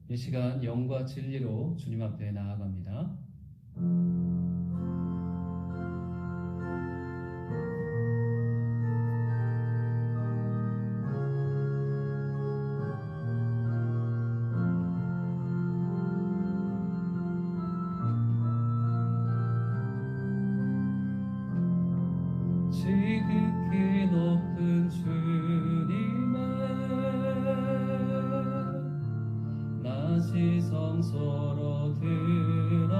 이 시간 영과 진리로 주님 앞에 나아갑니다. 지극히 높은 주님의 낮이 성소로 들어갑니다.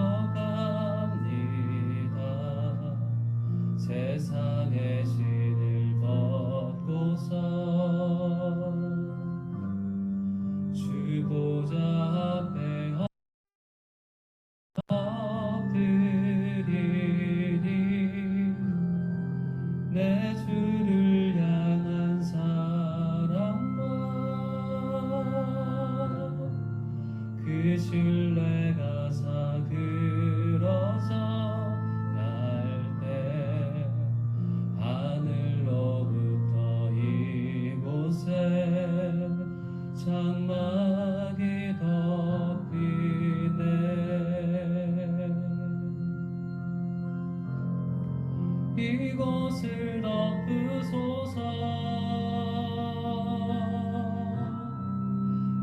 세상의 신을 벗고서 주 보좌 앞에 엎드리리. 내 주를 향한 사랑과 그 신뢰가 사그러져 갈 때 하늘로부터 이곳에 장막이 덮이네. 이곳을 덮으소서.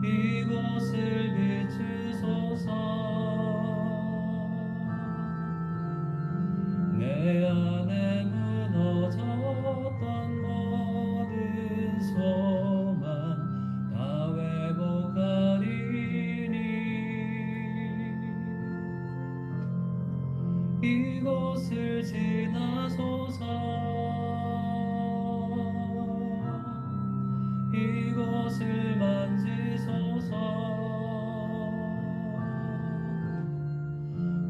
이곳을 비추소서. 내 안에 무너졌던 모든 소망 다 회복하리니. 이곳을 지나소서. 이곳을 만지소서.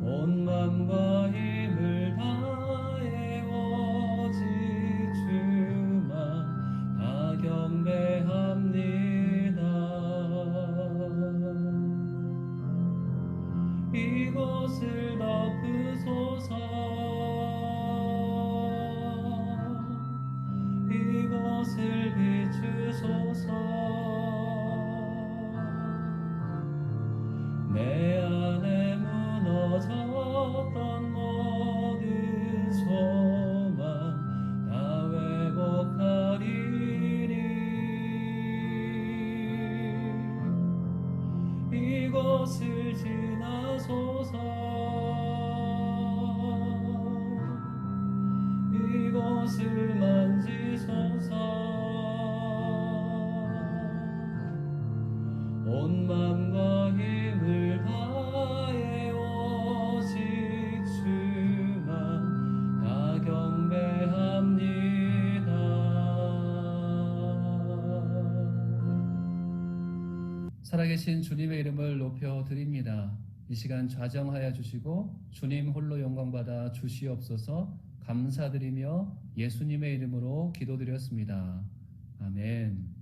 온 맘과 힘을 다해 오직 주만 다 경배합니다. 이곳을 덮으소서. 이곳을 비추소서. 내 안에 무너졌던 모든 소망 다 회복하리니. 이곳을 지나소서. 이곳을 만지소서. 온 맘과 힘을 다해 오직 주만 다 경배합니다. 살아계신 주님의 이름을 높여드립니다. 이 시간 좌정하여 주시고 주님 홀로 영광받아 주시옵소서. 감사드리며 예수님의 이름으로 기도드렸습니다. 아멘.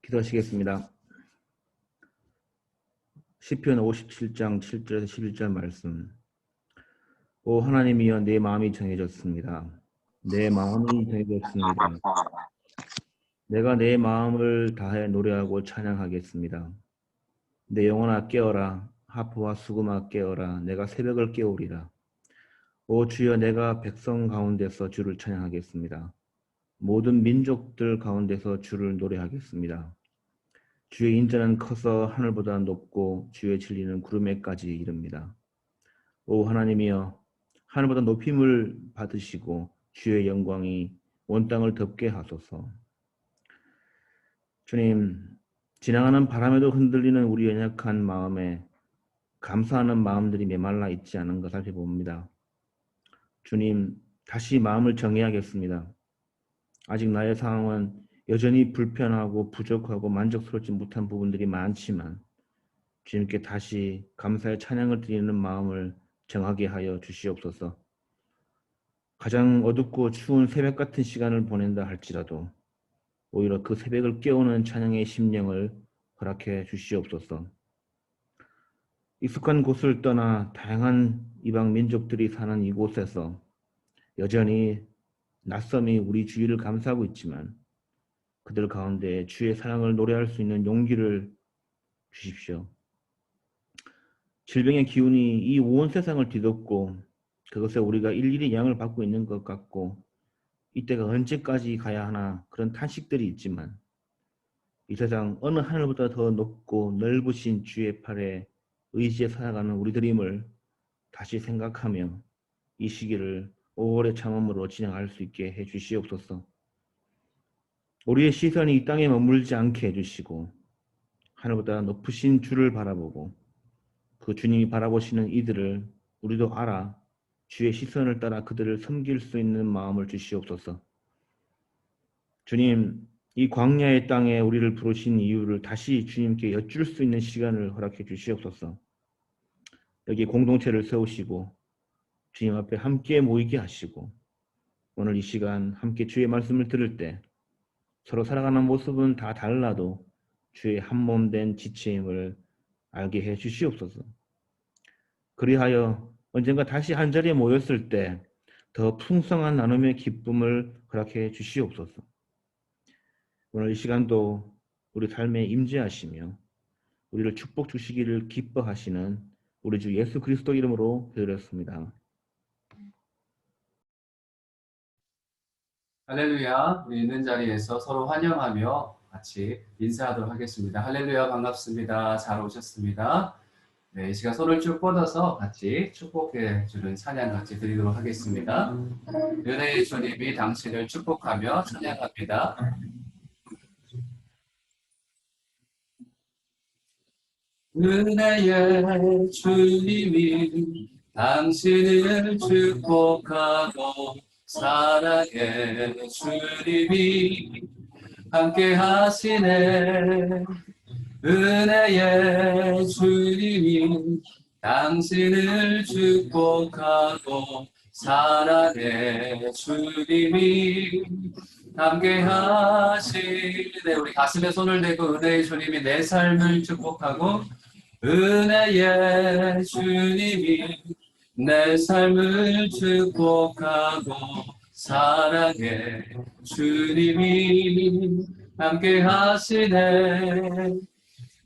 기도하시겠습니다. 시편 57장 7절에서 11절 말씀. 오 하나님이여 내 마음이 정해졌습니다. 내 마음이 정해졌습니다. 내가 내 마음을 다해 노래하고 찬양하겠습니다. 내 영혼아 깨어라. 하프와 수금아 깨어라. 내가 새벽을 깨우리라. 오 주여 내가 백성 가운데서 주를 찬양하겠습니다. 모든 민족들 가운데서 주를 노래하겠습니다. 주의 인자는 커서 하늘보다 높고 주의 진리는 구름에까지 이릅니다. 오 하나님이여 하늘보다 높임을 받으시고 주의 영광이 온 땅을 덮게 하소서. 주님, 지나가는 바람에도 흔들리는 우리 연약한 마음에 감사하는 마음들이 메말라 있지 않은가 살펴봅니다. 주님, 다시 마음을 정해야겠습니다. 아직 나의 상황은 여전히 불편하고 부족하고 만족스럽지 못한 부분들이 많지만 주님께 다시 감사의 찬양을 드리는 마음을 정하게 하여 주시옵소서. 가장 어둡고 추운 새벽 같은 시간을 보낸다 할지라도 오히려 그 새벽을 깨우는 찬양의 심령을 허락해 주시옵소서. 익숙한 곳을 떠나 다양한 이방 민족들이 사는 이곳에서 여전히 낯섦이 우리 주위를 감싸고 있지만 그들 가운데 주의 사랑을 노래할 수 있는 용기를 주십시오. 질병의 기운이 이 온 세상을 뒤덮고 그것에 우리가 일일이 영향을 받고 있는 것 같고 이때가 언제까지 가야 하나 그런 탄식들이 있지만 이 세상 어느 하늘보다 더 높고 넓으신 주의 팔에 의지에 살아가는 우리들임을 다시 생각하며 이 시기를 오래 참음으로 진행할 수 있게 해주시옵소서. 우리의 시선이 이 땅에 머물지 않게 해주시고 하늘보다 높으신 주를 바라보고 그 주님이 바라보시는 이들을 우리도 알아 주의 시선을 따라 그들을 섬길 수 있는 마음을 주시옵소서. 주님, 이 광야의 땅에 우리를 부르신 이유를 다시 주님께 여쭐 수 있는 시간을 허락해 주시옵소서. 여기 공동체를 세우시고 주님 앞에 함께 모이게 하시고 오늘 이 시간 함께 주의 말씀을 들을 때 서로 살아가는 모습은 다 달라도 주의 한몸된 지체임을 알게 해 주시옵소서. 그리하여 언젠가 다시 한자리에 모였을 때 더 풍성한 나눔의 기쁨을 허락해 주시옵소서. 오늘 이 시간도 우리 삶에 임재하시며 우리를 축복 주시기를 기뻐하시는 우리 주 예수 그리스도 이름으로 기도드렸습니다. 할렐루야. 우리 있는 자리에서 서로 환영하며 같이 인사하도록 하겠습니다. 할렐루야, 반갑습니다. 잘 오셨습니다. 네, 이 시간 손을 쭉 뻗어서 같이 축복해 주는 찬양 같이 드리도록 하겠습니다. 은혜의 주님이 당신을 축복하며 찬양합니다. 은혜의 주님이 당신을 축복하고 사랑의 주님이 함께 하시네. 은혜의 주님이 당신을 축복하고 사랑의 주님이 함께 하시네. 우리 가슴에 손을 대고 은혜의 주님이 내 삶을 축복하고 은혜의 주님이 내 삶을 축복하고 사랑의 주님이 함께 하시네.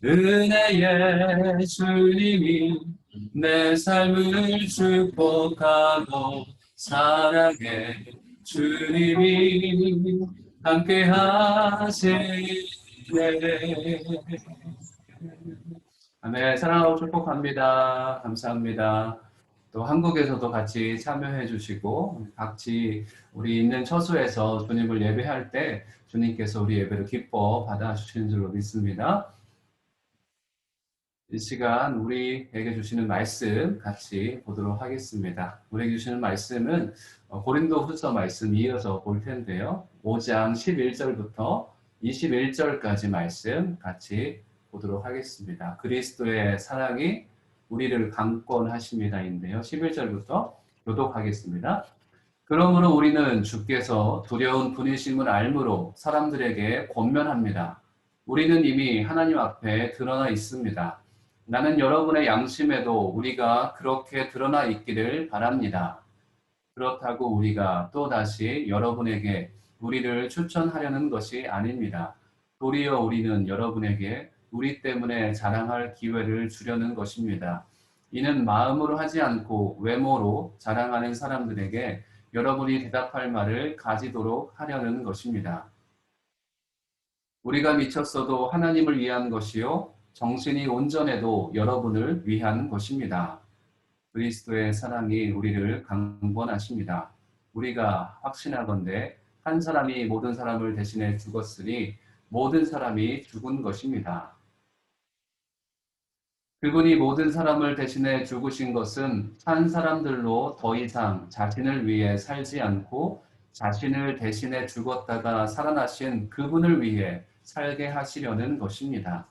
은혜의 주님이 내 삶을 축복하고 사랑의 주님이 함께 하시네. 아멘. 사랑하고 축복합니다. 감사합니다. 또 한국에서도 같이 참여해 주시고 같이 우리 있는 처소에서 주님을 예배할 때 주님께서 우리 예배를 기뻐 받아주시는 줄로 믿습니다. 이 시간 우리에게 주시는 말씀 같이 보도록 하겠습니다. 우리에게 주시는 말씀은 고린도 후서 말씀 이어서 볼 텐데요. 5장 11절부터 21절까지 말씀 같이 보도록 하겠습니다. 그리스도의 사랑이 우리를 강권하십니다인데요. 11절부터 교독하겠습니다. 그러므로 우리는 주께서 두려운 분이심을 알므로 사람들에게 권면합니다. 우리는 이미 하나님 앞에 드러나 있습니다. 나는 여러분의 양심에도 우리가 그렇게 드러나 있기를 바랍니다. 그렇다고 우리가 또다시 여러분에게 우리를 추천하려는 것이 아닙니다. 도리어 우리는 여러분에게 우리 때문에 자랑할 기회를 주려는 것입니다. 이는 마음으로 하지 않고 외모로 자랑하는 사람들에게 여러분이 대답할 말을 가지도록 하려는 것입니다. 우리가 미쳤어도 하나님을 위한 것이요 정신이 온전해도 여러분을 위한 것입니다. 그리스도의 사랑이 우리를 강권하십니다. 우리가 확신하건대 한 사람이 모든 사람을 대신해 죽었으니 모든 사람이 죽은 것입니다. 그분이 모든 사람을 대신해 죽으신 것은 한 사람들로 더 이상 자신을 위해 살지 않고 자신을 대신해 죽었다가 살아나신 그분을 위해 살게 하시려는 것입니다.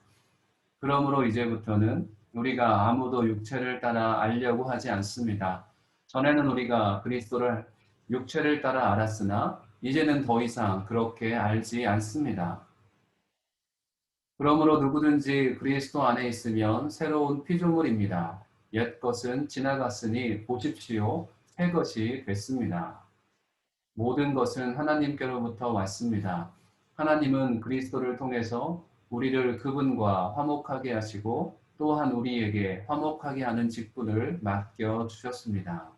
그러므로 이제부터는 우리가 아무도 육체를 따라 알려고 하지 않습니다. 전에는 우리가 그리스도를 육체를 따라 알았으나 이제는 더 이상 그렇게 알지 않습니다. 그러므로 누구든지 그리스도 안에 있으면 새로운 피조물입니다. 옛 것은 지나갔으니 보십시오. 새 것이 됐습니다. 모든 것은 하나님께로부터 왔습니다. 하나님은 그리스도를 통해서 우리를 그분과 화목하게 하시고 또한 우리에게 화목하게 하는 직분을 맡겨 주셨습니다.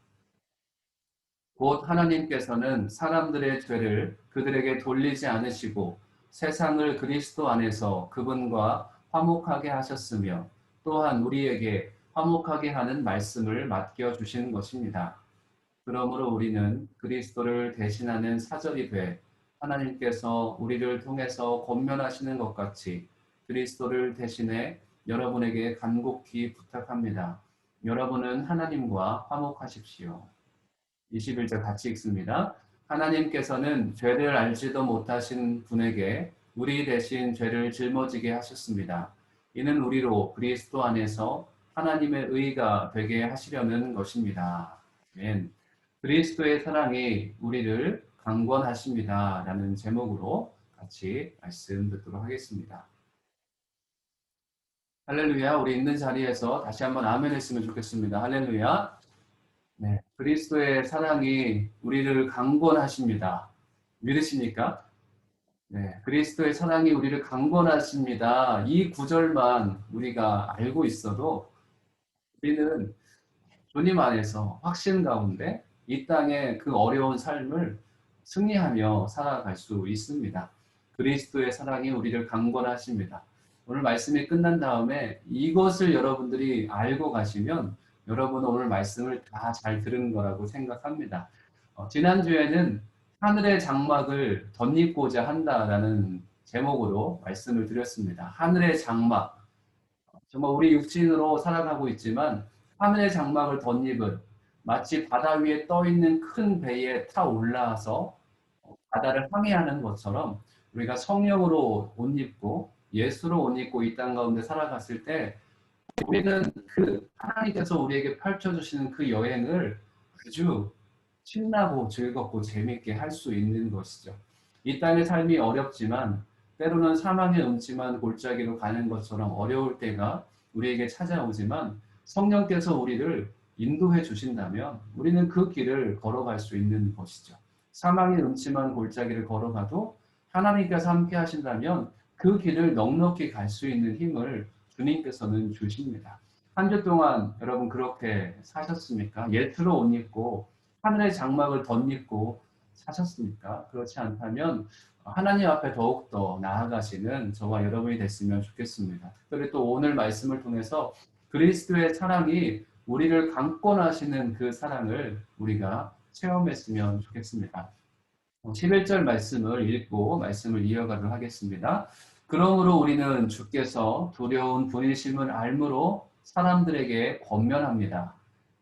곧 하나님께서는 사람들의 죄를 그들에게 돌리지 않으시고 세상을 그리스도 안에서 그분과 화목하게 하셨으며 또한 우리에게 화목하게 하는 말씀을 맡겨 주신 것입니다. 그러므로 우리는 그리스도를 대신하는 사절이 돼 하나님께서 우리를 통해서 권면하시는 것 같이 그리스도를 대신해 여러분에게 간곡히 부탁합니다. 여러분은 하나님과 화목하십시오. 21절 같이 읽습니다. 하나님께서는 죄를 알지도 못하신 분에게 우리 대신 죄를 짊어지게 하셨습니다. 이는 우리로 그리스도 안에서 하나님의 의가 되게 하시려는 것입니다. 아멘. 그리스도의 사랑이 우리를 강권하십니다. 라는 제목으로 같이 말씀 듣도록 하겠습니다. 할렐루야. 우리 있는 자리에서 다시 한번 아멘 했으면 좋겠습니다. 할렐루야. 네, 그리스도의 사랑이 우리를 강권하십니다. 믿으십니까? 네, 그리스도의 사랑이 우리를 강권하십니다. 이 구절만 우리가 알고 있어도 우리는 주님 안에서 확신 가운데 이 땅의 그 어려운 삶을 승리하며 살아갈 수 있습니다. 그리스도의 사랑이 우리를 강권하십니다. 오늘 말씀이 끝난 다음에 이것을 여러분들이 알고 가시면 여러분은 오늘 말씀을 다 잘 들은 거라고 생각합니다. 지난주에는 하늘의 장막을 덧입고자 한다라는 제목으로 말씀을 드렸습니다. 하늘의 장막. 정말 우리 육신으로 살아가고 있지만 하늘의 장막을 덧입은 마치 바다 위에 떠 있는 큰 배에 타 올라서 바다를 항해하는 것처럼 우리가 성령으로 옷 입고 예수로 옷 입고 이 땅 가운데 살아갔을 때 우리는 그 하나님께서 우리에게 펼쳐주시는 그 여행을 아주 신나고 즐겁고 재밌게 할 수 있는 것이죠. 이 땅의 삶이 어렵지만 때로는 사망의 음침한 골짜기로 가는 것처럼 어려울 때가 우리에게 찾아오지만 성령께서 우리를 인도해 주신다면 우리는 그 길을 걸어갈 수 있는 것이죠. 사망의 음침한 골짜기를 걸어가도 하나님께서 함께 하신다면 그 길을 넉넉히 갈 수 있는 힘을 주님께서는 주십니다. 한 주 동안 여러분 그렇게 사셨습니까? 예수로 옷 입고 하늘의 장막을 덧입고 사셨습니까? 그렇지 않다면 하나님 앞에 더욱더 나아가시는 저와 여러분이 됐으면 좋겠습니다. 특별히 또 오늘 말씀을 통해서 그리스도의 사랑이 우리를 강권하시는 그 사랑을 우리가 체험했으면 좋겠습니다. 11절 말씀을 읽고 말씀을 이어가도록 하겠습니다. 그러므로 우리는 주께서 두려운 분이심을 알므로 사람들에게 권면합니다.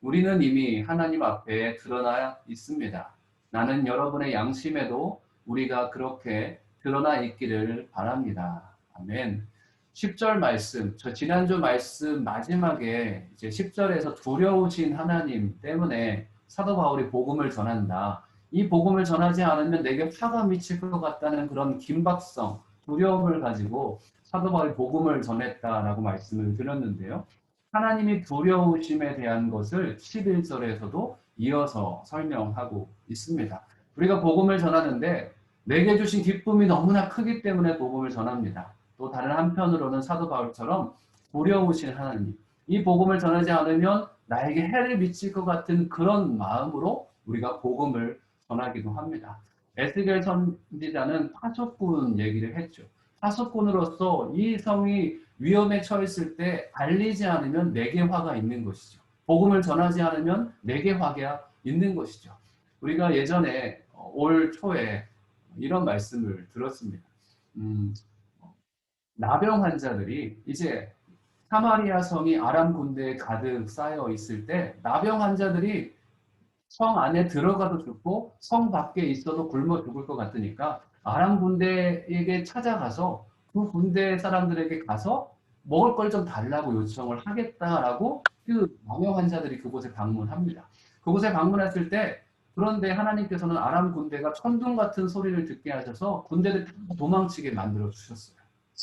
우리는 이미 하나님 앞에 드러나 있습니다. 나는 여러분의 양심에도 우리가 그렇게 드러나 있기를 바랍니다. 아멘. 10절 말씀, 저 지난주 말씀 마지막에 이제 10절에서 두려우신 하나님 때문에 사도 바울이 복음을 전한다. 이 복음을 전하지 않으면 내게 화가 미칠 것 같다는 그런 긴박성, 두려움을 가지고 사도 바울이 복음을 전했다라고 말씀을 드렸는데요. 하나님이 두려우심에 대한 것을 11절에서도 이어서 설명하고 있습니다. 우리가 복음을 전하는데 내게 주신 기쁨이 너무나 크기 때문에 복음을 전합니다. 또 다른 한편으로는 사도 바울처럼 두려우신 하나님, 이 복음을 전하지 않으면 나에게 해를 미칠 것 같은 그런 마음으로 우리가 복음을 전하기도 합니다. 에스겔 선지자는 파수꾼 얘기를 했죠. 파수꾼으로서 이 성이 위험에 처했을 때 알리지 않으면 내게 화가 있는 것이죠. 복음을 전하지 않으면 내게 화가 있는 것이죠. 우리가 예전에 올 초에 이런 말씀을 들었습니다. 나병 환자들이 이제 사마리아 성이 아람 군대에 가득 쌓여 있을 때 나병 환자들이 성 안에 들어가도 죽고 성 밖에 있어도 굶어 죽을 것 같으니까 아람 군대에게 찾아가서 그 군대 사람들에게 가서 먹을 걸 좀 달라고 요청을 하겠다라고 그 나병 환자들이 그곳에 방문합니다. 그곳에 방문했을 때 그런데 하나님께서는 아람 군대가 천둥 같은 소리를 듣게 하셔서 군대를 도망치게 만들어 주셨어요.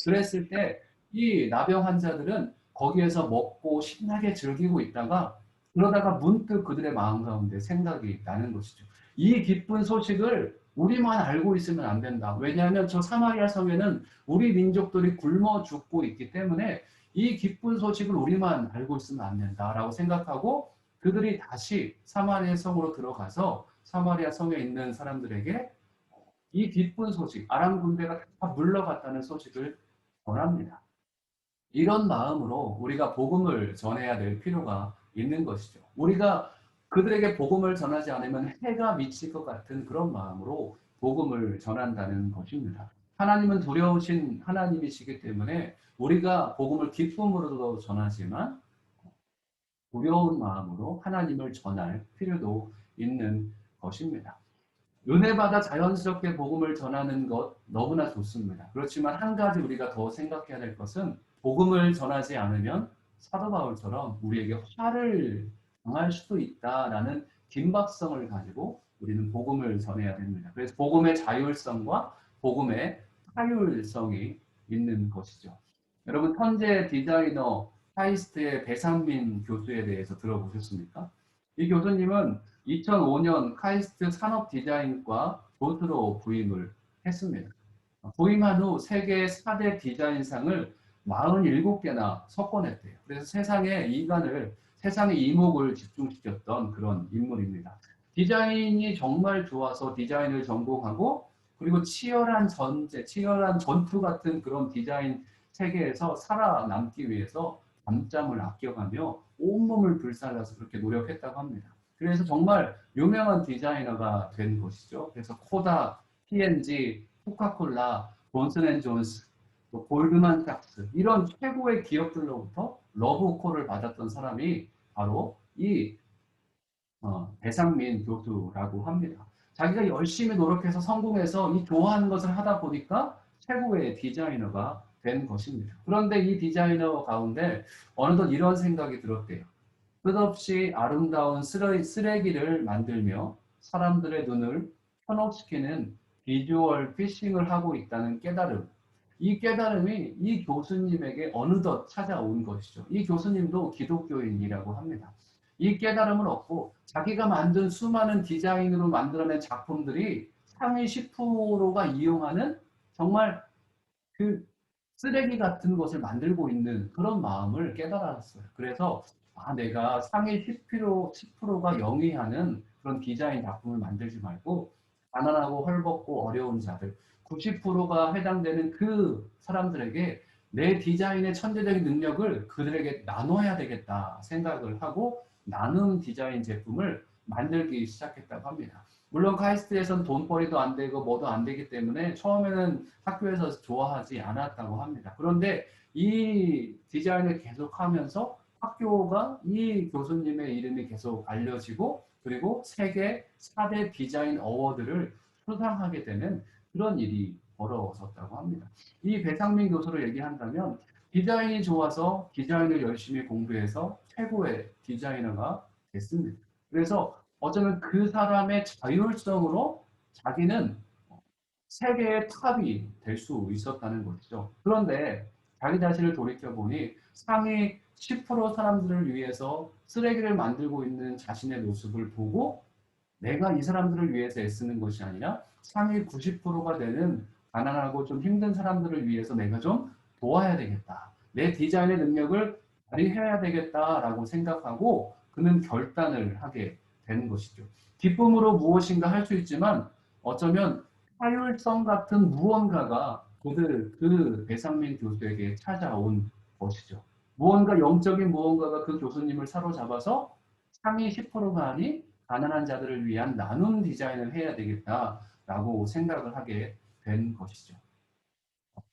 그랬을 때 이 나병 환자들은 거기에서 먹고 신나게 즐기고 있다가 그러다가 문득 그들의 마음 가운데 생각이 나는 것이죠. 이 기쁜 소식을 우리만 알고 있으면 안 된다. 왜냐하면 저 사마리아 성에는 우리 민족들이 굶어 죽고 있기 때문에 이 기쁜 소식을 우리만 알고 있으면 안 된다라고 생각하고 그들이 다시 사마리아 성으로 들어가서 사마리아 성에 있는 사람들에게 이 기쁜 소식, 아람 군대가 다 물러갔다는 소식을 전합니다. 이런 마음으로 우리가 복음을 전해야 될 필요가 있는 것이죠. 우리가 그들에게 복음을 전하지 않으면 해가 미칠 것 같은 그런 마음으로 복음을 전한다는 것입니다. 하나님은 두려우신 하나님이시기 때문에 우리가 복음을 기쁨으로도 전하지만 두려운 마음으로 하나님을 전할 필요도 있는 것입니다. 은혜받아 자연스럽게 복음을 전하는 것 너무나 좋습니다. 그렇지만 한 가지 우리가 더 생각해야 될 것은 복음을 전하지 않으면 사도 바울처럼 우리에게 화를 당할 수도 있다라는 긴박성을 가지고 우리는 복음을 전해야 됩니다. 그래서 복음의 자율성과 복음의 타율성이 있는 것이죠. 여러분 천재 디자이너 카이스트의 배상민 교수에 대해서 들어보셨습니까? 이 교수님은 2005년 카이스트 산업디자인과 교수로 부임을 했습니다. 부임한 후 세계 4대 디자인상을 47개나 석권했대요. 그래서 세상의 이목을 집중시켰던 그런 인물입니다. 디자인이 정말 좋아서 디자인을 전공하고 그리고 치열한 전투 같은 그런 디자인 세계에서 살아남기 위해서 밤잠을 아껴가며 온몸을 불살라서 그렇게 노력했다고 합니다. 그래서 정말 유명한 디자이너가 된 것이죠. 그래서 코다, P&G, 코카콜라, 존슨앤존스, 또 골드만삭스 이런 최고의 기업들로부터 러브콜을 받았던 사람이 바로 이 배상민 교수라고 합니다. 자기가 열심히 노력해서 성공해서 이 좋아하는 것을 하다 보니까 최고의 디자이너가 된 것입니다. 그런데 이 디자이너 가운데 어느덧 이런 생각이 들었대요. 끝없이 아름다운 쓰레기를 만들며 사람들의 눈을 현혹시키는 비주얼 피싱을 하고 있다는 깨달음. 이 깨달음이 이 교수님에게 어느덧 찾아온 것이죠. 이 교수님도 기독교인이라고 합니다. 이 깨달음을 얻고 자기가 만든 수많은 디자인으로 만들어낸 작품들이 상위 10%가 이용하는 정말 그 쓰레기 같은 것을 만들고 있는 그런 마음을 깨달았어요. 그래서 내가 상위 10%가 영위하는 그런 디자인 작품을 만들지 말고 가난하고 헐벗고 어려운 자들 90%가 해당되는 그 사람들에게 내 디자인의 천재적인 능력을 그들에게 나눠야 되겠다 생각을 하고 나눔 디자인 제품을 만들기 시작했다고 합니다. 물론 카이스트에서는 돈벌이도 안 되고 뭐도 안 되기 때문에 처음에는 학교에서 좋아하지 않았다고 합니다. 그런데 이 디자인을 계속하면서 학교가 이 교수님의 이름이 계속 알려지고 그리고 세계 4대 디자인 어워드를 수상하게 되는 그런 일이 벌어졌다고 합니다. 이 배상민 교수를 얘기한다면 디자인이 좋아서 디자인을 열심히 공부해서 최고의 디자이너가 됐습니다. 그래서 어쩌면 그 사람의 자율성으로 자기는 세계의 탑이 될 수 있었다는 것이죠. 그런데 자기 자신을 돌이켜보니 상위 10% 사람들을 위해서 쓰레기를 만들고 있는 자신의 모습을 보고 내가 이 사람들을 위해서 애쓰는 것이 아니라 상위 90%가 되는 가난하고 좀 힘든 사람들을 위해서 내가 좀 도와야 되겠다. 내 디자인의 능력을 발휘해야 되겠다라고 생각하고 그는 결단을 하게 되는 것이죠. 기쁨으로 무엇인가 할 수 있지만 어쩌면 타율성 같은 무언가가 그 배상민 교수에게 찾아온 것이죠. 무언가 영적인 무언가가 그 교수님을 사로잡아서 상위 10%가 아닌 가난한 자들을 위한 나눔 디자인을 해야 되겠다라고 생각을 하게 된 것이죠.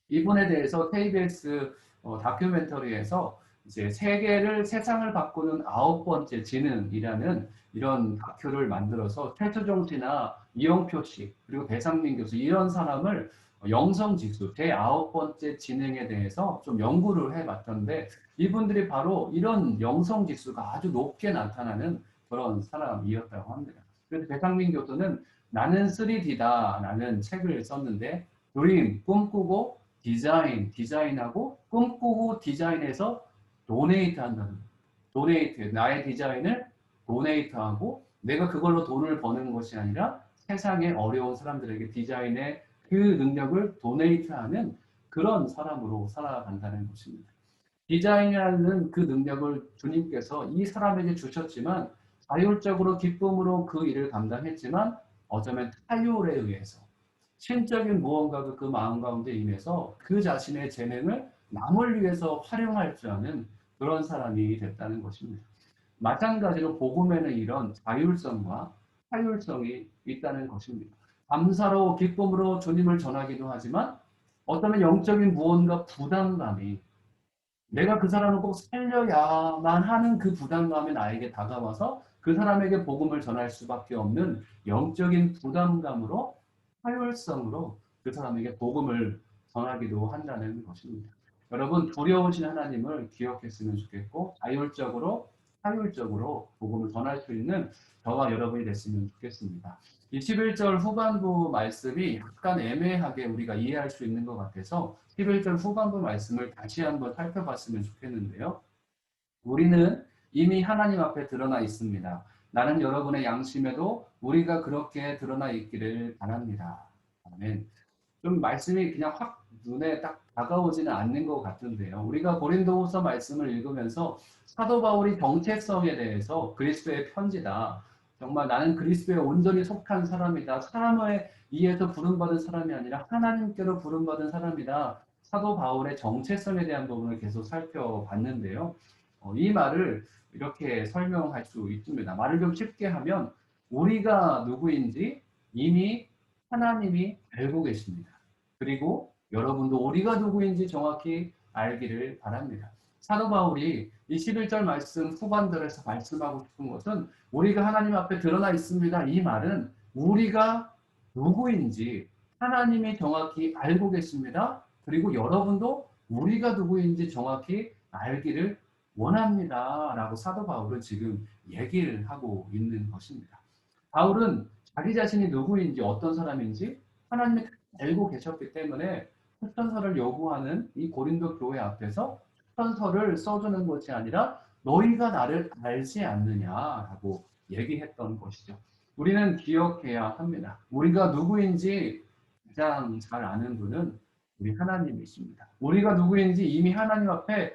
이분에 대해서 KBS 다큐멘터리에서 이제 세상을 바꾸는 9번째 지능이라는 이런 다큐를 만들어서 최수종 씨나 이영표 씨 그리고 배상민 교수 이런 사람을 영성직수 제9번째 지능에 대해서 좀 연구를 해봤던데 이분들이 바로 이런 영성직수가 아주 높게 나타나는 그런 사람이었다고 합니다. 그래서 배상민 교수는 나는 3D다라는 책을 썼는데 드림, 꿈꾸고 디자인하고 꿈꾸고 디자인해서 도네이트 한다는 도네이트, 나의 디자인을 도네이트하고 내가 그걸로 돈을 버는 것이 아니라 세상에 어려운 사람들에게 디자인의 그 능력을 도네이트하는 그런 사람으로 살아간다는 것입니다. 디자인이라는 그 능력을 주님께서 이 사람에게 주셨지만 자율적으로 기쁨으로 그 일을 감당했지만 어쩌면 타율에 의해서 신적인 무언가가 그 마음 가운데 임해서 그 자신의 재능을 남을 위해서 활용할 줄 아는 그런 사람이 됐다는 것입니다. 마찬가지로 복음에는 이런 자율성과 타율성이 있다는 것입니다. 감사로 기쁨으로 주님을 전하기도 하지만 어쩌면 영적인 무언가 부담감이 내가 그 사람을 꼭 살려야만 하는 그 부담감이 나에게 다가와서 그 사람에게 복음을 전할 수밖에 없는 영적인 부담감으로 화요일성으로 그 사람에게 복음을 전하기도 한다는 것입니다. 여러분 두려우신 하나님을 기억했으면 좋겠고 자율적으로 화요일적으로 복음을 전할 수 있는 저와 여러분이 됐으면 좋겠습니다. 이 11절 후반부 말씀이 약간 애매하게 우리가 이해할 수 있는 것 같아서 11절 후반부 말씀을 다시 한번 살펴봤으면 좋겠는데요. 우리는 이미 하나님 앞에 드러나 있습니다. 나는 여러분의 양심에도 우리가 그렇게 드러나 있기를 바랍니다. 아멘. 좀 말씀이 그냥 확 눈에 딱 다가오지는 않는 것 같은데요. 우리가 고린도후서 말씀을 읽으면서 사도 바울이 정체성에 대해서 그리스도의 편지다. 정말 나는 그리스도에 온전히 속한 사람이다. 사람에 의해서 부름받은 사람이 아니라 하나님께로 부름받은 사람이다. 사도 바울의 정체성에 대한 부분을 계속 살펴봤는데요. 이 말을 이렇게 설명할 수 있습니다. 말을 좀 쉽게 하면 우리가 누구인지 이미 하나님이 알고 계십니다. 그리고 여러분도 우리가 누구인지 정확히 알기를 바랍니다. 사도 바울이 21절 말씀 후반절에서 말씀하고 싶은 것은 우리가 하나님 앞에 드러나 있습니다. 이 말은 우리가 누구인지 하나님이 정확히 알고 계십니다. 그리고 여러분도 우리가 누구인지 정확히 알기를 원합니다. 라고 사도 바울은 지금 얘기를 하고 있는 것입니다. 바울은 자기 자신이 누구인지 어떤 사람인지 하나님이 알고 계셨기 때문에 추천서를 요구하는 이 고린도 교회 앞에서 추천서를 써주는 것이 아니라 너희가 나를 알지 않느냐라고 얘기했던 것이죠. 우리는 기억해야 합니다. 우리가 누구인지 가장 잘 아는 분은 우리 하나님이십니다. 우리가 누구인지 이미 하나님 앞에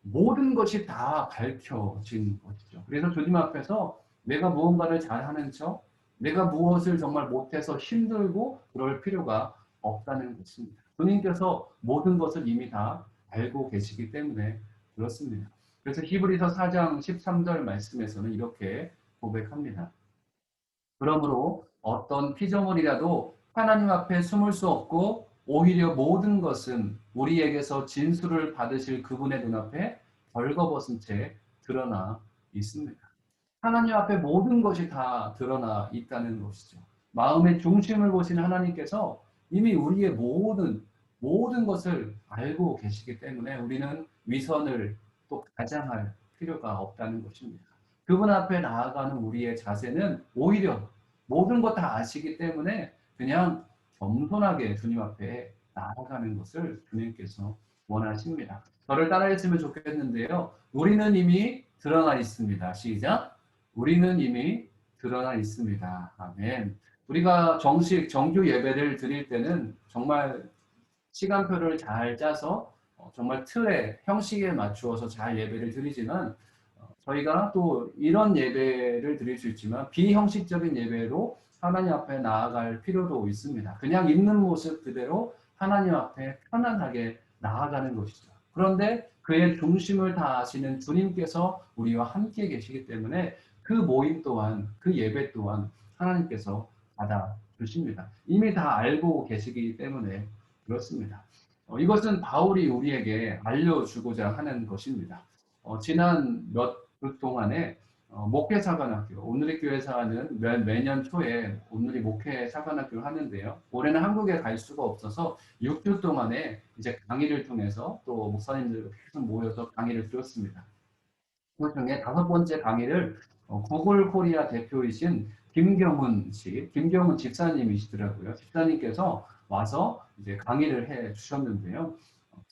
모든 것이 다 밝혀진 것이죠. 그래서 주님 앞에서 내가 무언가를 잘하는 척, 내가 무엇을 정말 못해서 힘들고 그럴 필요가 없다는 것입니다. 주님께서 모든 것을 이미 다 알고 계시기 때문에 그렇습니다. 그래서 히브리서 4장 13절 말씀에서는 이렇게 고백합니다. 그러므로 어떤 피조물이라도 하나님 앞에 숨을 수 없고 오히려 모든 것은 우리에게서 진술을 받으실 그분의 눈앞에 벌거벗은 채 드러나 있습니다. 하나님 앞에 모든 것이 다 드러나 있다는 것이죠. 마음의 중심을 보시는 하나님께서 이미 우리의 모든 것을 알고 계시기 때문에 우리는 위선을 또 가장할 필요가 없다는 것입니다. 그분 앞에 나아가는 우리의 자세는 오히려 모든 것 다 아시기 때문에 그냥 겸손하게 주님 앞에 나아가는 것을 주님께서 원하십니다. 저를 따라했으면 좋겠는데요. 우리는 이미 드러나 있습니다. 시작. 우리는 이미 드러나 있습니다. 아멘. 우리가 정규 예배를 드릴 때는 정말 시간표를 잘 짜서 정말 틀에 형식에 맞추어서 잘 예배를 드리지만 저희가 또 이런 예배를 드릴 수 있지만 비형식적인 예배로 하나님 앞에 나아갈 필요도 있습니다. 그냥 있는 모습 그대로 하나님 앞에 편안하게 나아가는 것이죠. 그런데 그의 중심을 다 아시는 주님께서 우리와 함께 계시기 때문에 그 모임 또한 그 예배 또한 하나님께서 받아 주십니다. 이미 다 알고 계시기 때문에 그렇습니다. 이것은 바울이 우리에게 알려주고자 하는 것입니다. 지난 몇 주 동안에 목회사관학교, 오늘의 교회사는 매년 초에 오늘이 목회사관학교를 하는데요. 올해는 한국에 갈 수가 없어서 6주 동안에 이제 강의를 통해서 또 목사님들 계속 모여서 강의를 들었습니다. 그 중에 5번째 강의를 구글 코리아 대표이신 김경훈 집사님이시더라고요. 집사님께서 와서 이제 강의를 해 주셨는데요.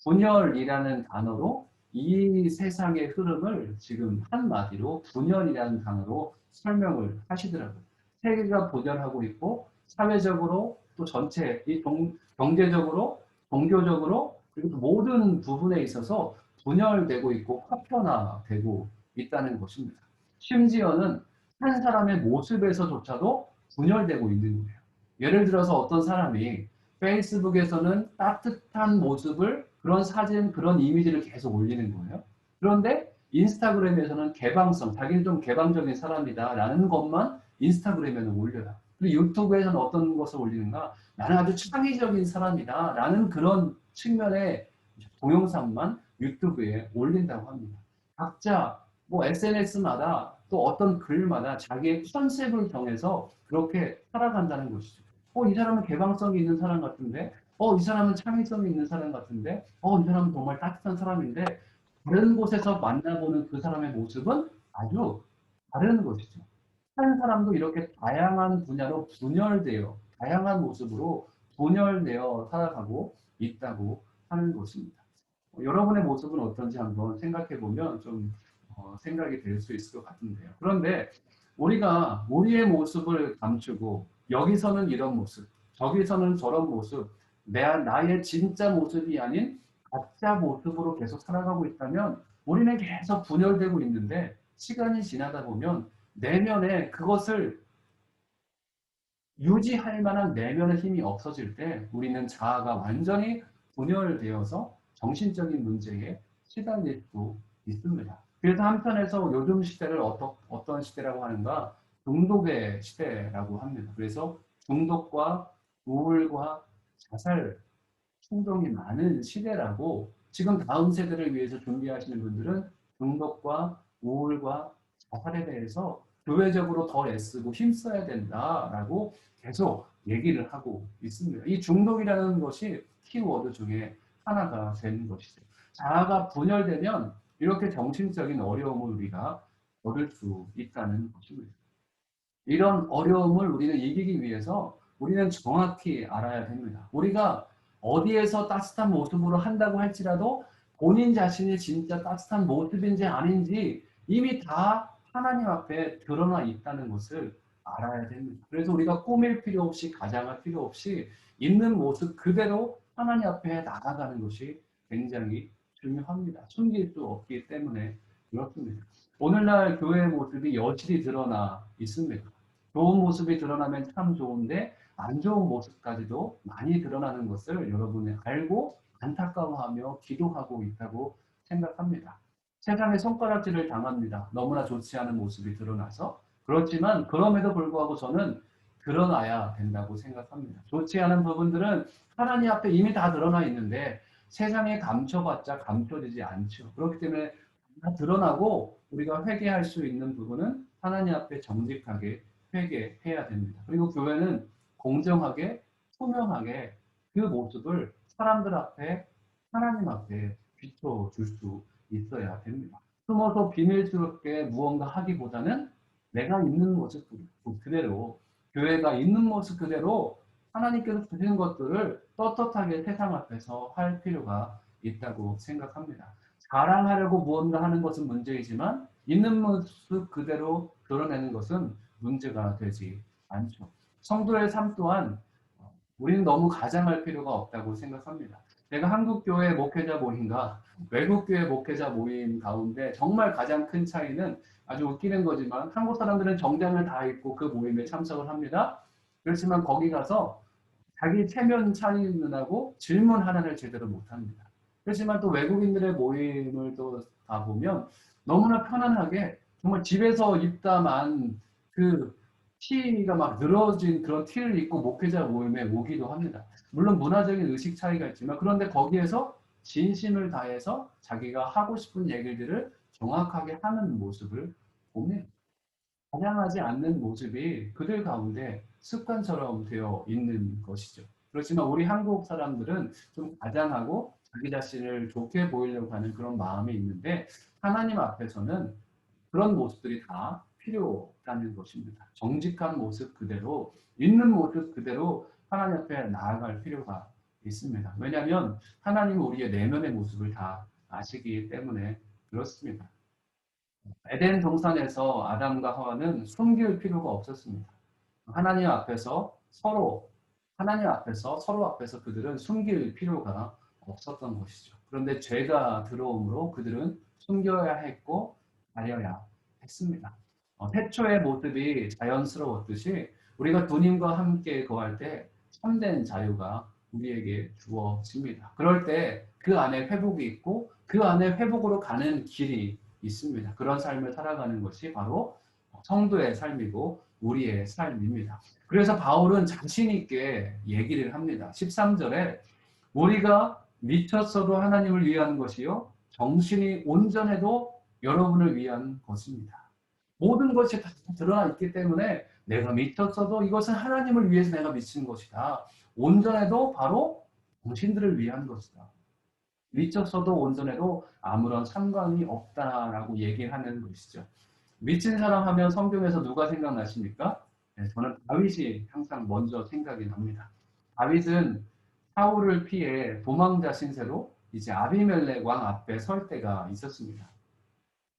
분열이라는 단어로 이 세상의 흐름을 지금 한마디로 분열이라는 단어로 설명을 하시더라고요. 세계가 분열하고 있고 사회적으로 또 전체 경제적으로 종교적으로 그리고 또 모든 부분에 있어서 분열되고 있고 파편화되고 있다는 것입니다. 심지어는 한 사람의 모습에서조차도 분열되고 있는 거예요. 예를 들어서 어떤 사람이 페이스북에서는 따뜻한 모습을 그런 사진, 그런 이미지를 계속 올리는 거예요. 그런데 인스타그램에서는 개방성, 자기는 좀 개방적인 사람이다라는 것만 인스타그램에는 올려요. 그리고 유튜브에서는 어떤 것을 올리는가? 나는 아주 창의적인 사람이다라는 그런 측면의 동영상만 유튜브에 올린다고 합니다. 각자 뭐 SNS마다 또 어떤 글마다 자기의 컨셉을 정해서 그렇게 살아간다는 것이죠. 이 사람은 개방성이 있는 사람 같은데, 이 사람은 창의성이 있는 사람 같은데, 이 사람은 정말 따뜻한 사람인데, 다른 곳에서 만나보는 그 사람의 모습은 아주 다른 것이죠. 한 사람도 이렇게 다양한 분야로 분열되어, 다양한 모습으로 분열되어 살아가고 있다고 하는 것입니다. 여러분의 모습은 어떤지 한번 생각해 보면 좀 생각이 될 수 있을 것 같은데요. 그런데 우리가 우리의 모습을 감추고 여기서는 이런 모습, 저기서는 저런 모습, 나의 진짜 모습이 아닌 가짜 모습으로 계속 살아가고 있다면 우리는 계속 분열되고 있는데 시간이 지나다 보면 내면에 그것을 유지할 만한 내면의 힘이 없어질 때 우리는 자아가 완전히 분열되어서 정신적인 문제에 시달릴 수 있습니다. 그래서 한편에서 요즘 시대를 어떤 시대라고 하는가? 중독의 시대라고 합니다. 그래서 중독과 우울과 자살 충동이 많은 시대라고 지금 다음 세대를 위해서 준비하시는 분들은 중독과 우울과 자살에 대해서 교회적으로 더 애쓰고 힘써야 된다라고 계속 얘기를 하고 있습니다. 이 중독이라는 것이 키워드 중에 하나가 되는 것이죠. 자아가 분열되면 이렇게 정신적인 어려움을 우리가 얻을 수 있다는 것입니다. 이런 어려움을 우리는 이기기 위해서 우리는 정확히 알아야 됩니다. 우리가 어디에서 따뜻한 모습으로 한다고 할지라도 본인 자신이 진짜 따뜻한 모습인지 아닌지 이미 다 하나님 앞에 드러나 있다는 것을 알아야 됩니다. 그래서 우리가 꾸밀 필요 없이 가장할 필요 없이 있는 모습 그대로 하나님 앞에 나아가는 것이 굉장히 중요합니다. 숨길 수 없기 때문에 그렇습니다. 오늘날 교회의 모습이 여실히 드러나 있습니다. 좋은 모습이 드러나면 참 좋은데 안 좋은 모습까지도 많이 드러나는 것을 여러분이 알고 안타까워하며 기도하고 있다고 생각합니다. 세상에 손가락질을 당합니다. 너무나 좋지 않은 모습이 드러나서. 그렇지만 그럼에도 불구하고 저는 드러나야 된다고 생각합니다. 좋지 않은 부분들은 하나님 앞에 이미 다 드러나 있는데 세상에 감춰봤자 감춰지지 않죠. 그렇기 때문에 다 드러나고 우리가 회개할 수 있는 부분은 하나님 앞에 정직하게 회개해야 됩니다. 그리고 교회는 공정하게, 투명하게 그 모습을 사람들 앞에, 하나님 앞에 비춰줄 수 있어야 됩니다. 숨어서 비밀스럽게 무언가 하기보다는 내가 있는 모습 그대로, 교회가 있는 모습 그대로 하나님께서 주신 것들을 떳떳하게 세상 앞에서 할 필요가 있다고 생각합니다. 자랑하려고 무언가 하는 것은 문제이지만 있는 모습 그대로 드러내는 것은 문제가 되지 않죠. 성도의 삶 또한 우리는 너무 가장할 필요가 없다고 생각합니다. 제가 한국교회 목회자 모임과 외국교회 목회자 모임 가운데 정말 가장 큰 차이는 아주 웃기는 거지만 한국 사람들은 정장을 다 입고 그 모임에 참석을 합니다. 그렇지만 거기 가서 자기 체면 차리느라고 질문 하나를 제대로 못합니다. 그렇지만 또 외국인들의 모임을 또 가보면 너무나 편안하게 정말 집에서 입다만 그 티가 막 늘어진 그런 티를 입고 목회자 모임에 오기도 합니다. 물론 문화적인 의식 차이가 있지만 그런데 거기에서 진심을 다해서 자기가 하고 싶은 얘기들을 정확하게 하는 모습을 보면 다양하지 않는 모습이 그들 가운데 습관처럼 되어 있는 것이죠. 그렇지만 우리 한국 사람들은 좀 가장하고 자기 자신을 좋게 보이려고 하는 그런 마음이 있는데 하나님 앞에서는 그런 모습들이 다 필요하다는 것입니다. 정직한 모습 그대로, 있는 모습 그대로 하나님 앞에 나아갈 필요가 있습니다. 왜냐하면 하나님은 우리의 내면의 모습을 다 아시기 때문에 그렇습니다. 에덴 동산에서 아담과 하와는 숨길 필요가 없었습니다. 하나님 앞에서 서로 하나님 앞에서 서로 앞에서 그들은 숨길 필요가 없었던 것이죠. 그런데 죄가 들어옴으로 그들은 숨겨야 했고 가려야 했습니다. 태초의 모습이 자연스러웠듯이 우리가 주님과 함께 거할 때 참된 자유가 우리에게 주어집니다. 그럴 때 그 안에 회복이 있고 그 안에 회복으로 가는 길이 있습니다. 그런 삶을 살아가는 것이 바로 성도의 삶이고 우리의 삶입니다. 그래서 바울은 자신 있게 얘기를 합니다. 13절에 우리가 미쳤어도 하나님을 위한 것이요 정신이 온전해도 여러분을 위한 것입니다. 모든 것이 다 드러나 있기 때문에 내가 미쳤어도 이것은 하나님을 위해서 내가 미친 것이다. 온전해도 바로 당신들을 위한 것이다. 미쳤어도 온전해도 아무런 상관이 없다라고 얘기하는 것이죠. 미친 사람 하면 성경에서 누가 생각나십니까? 네, 저는 다윗이 항상 먼저 생각이 납니다. 다윗은 사울을 피해 도망자 신세로 이제 아비멜렉 왕 앞에 설 때가 있었습니다.